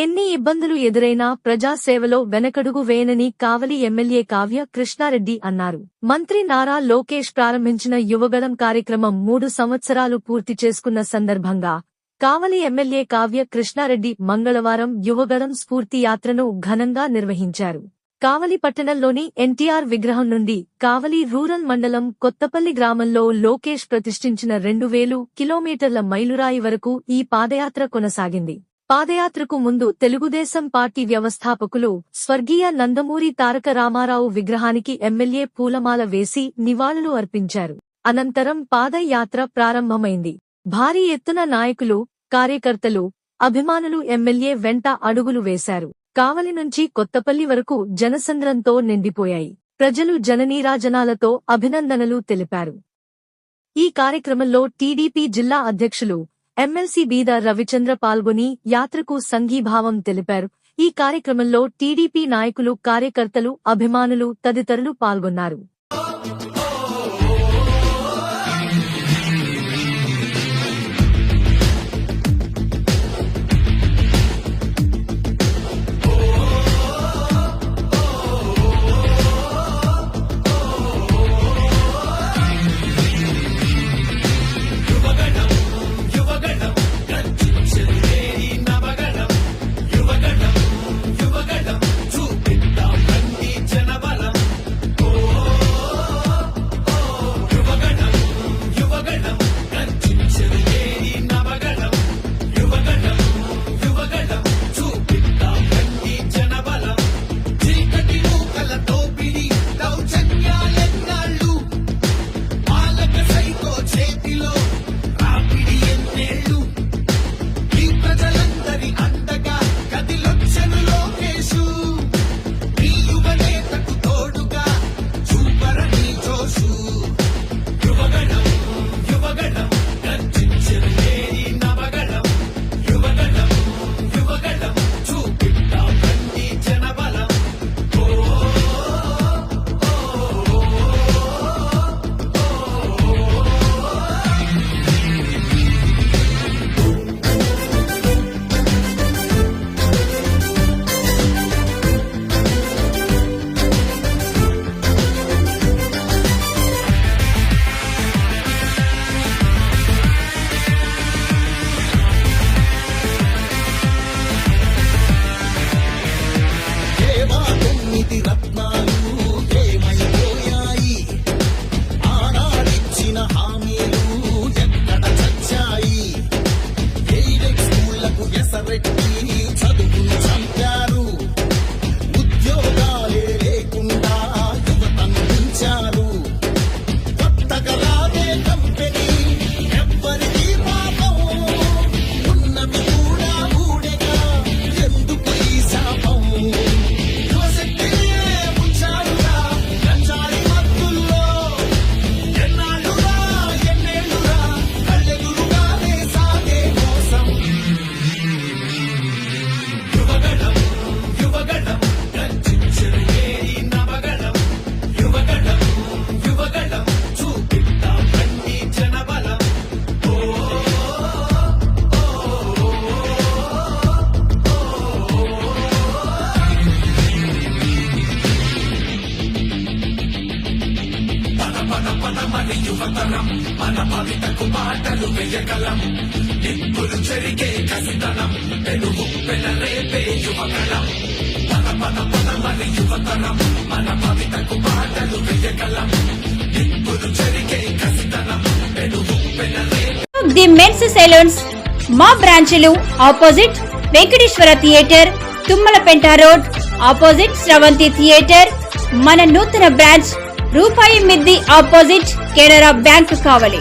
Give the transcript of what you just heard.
ఎన్ని ఇబ్బందులు ఎదురైనా ప్రజాసేవలో వెనకడుగు వేయనని కావలి ఎమ్మెల్యే కావ్య కృష్ణారెడ్డి అన్నారు. మంత్రి నారా లోకేష్ ప్రారంభించిన యువగళం కార్యక్రమం 3 సంవత్సరాలు పూర్తి చేసుకున్న సందర్భంగా కావలి ఎమ్మెల్యే కావ్య కృష్ణారెడ్డి మంగళవారం యువగళం స్ఫూర్తి యాత్రను ఘనంగా నిర్వహించారు. కావలి పట్టణంలోని ఎన్టీఆర్ విగ్రహం నుండి కావలి రూరల్ మండలం కొత్తపల్లి గ్రామంలో లోకేష్ ప్రతిష్ఠించిన 2000 కిలోమీటర్ల మైలురాయి వరకు ఈ పాదయాత్ర కొనసాగింది. పాదయాత్రకు ముందు తెలుగుదేశం పార్టీ వ్యవస్థాపకులు స్వర్గీయ నందమూరి తారక రామారావు విగ్రహానికి ఎమ్మెల్యే పూలమాల వేసి నివాళులు అర్పించారు. అనంతరం పాదయాత్ర ప్రారంభమైంది. భారీ ఎత్తున నాయకులు, కార్యకర్తలు, అభిమానులు ఎమ్మెల్యే వెంట అడుగులు వేశారు. కావలి నుంచి కొత్తపల్లి వరకు జనసంద్రంతో నిండిపోయాయి. ప్రజలు జననీరాజనాలతో అభినందనలు తెలిపారు. ఈ కార్యక్రమంలో టీడీపీ జిల్లా అధ్యక్షులు ఎమ్మెల్సీ బీద రవిచంద్ర పాల్గొని యాత్రకు సంఘీభావం తెలిపారు. ఈ కార్యక్రమంలో టీడీపీ నాయకులు, కార్యకర్తలు, అభిమానులు తదితరులు పాల్గొన్నారు. యువతరం మన భవితకు బాటలు వేయగలం. నిప్పులు చెరిగే కసితనం పెనుగు పెనరేపే యువగళం. మన యువతరం మన భవితకు బాటలు వేయగలం. నిప్పులు చెరిగే కసితనం పెనుగు పెనరేపే. ది మెన్స్ సెలూన్స్ మా బ్రాంచ్లు opposite Venkateswara theatre, Tummalapenta road, opposite Sravanthi theatre. మన నూతన బ్రాంచ్ రూపాయి మిద్ది ఆపోజిట్ కెనరా బ్యాంక్ కావలి.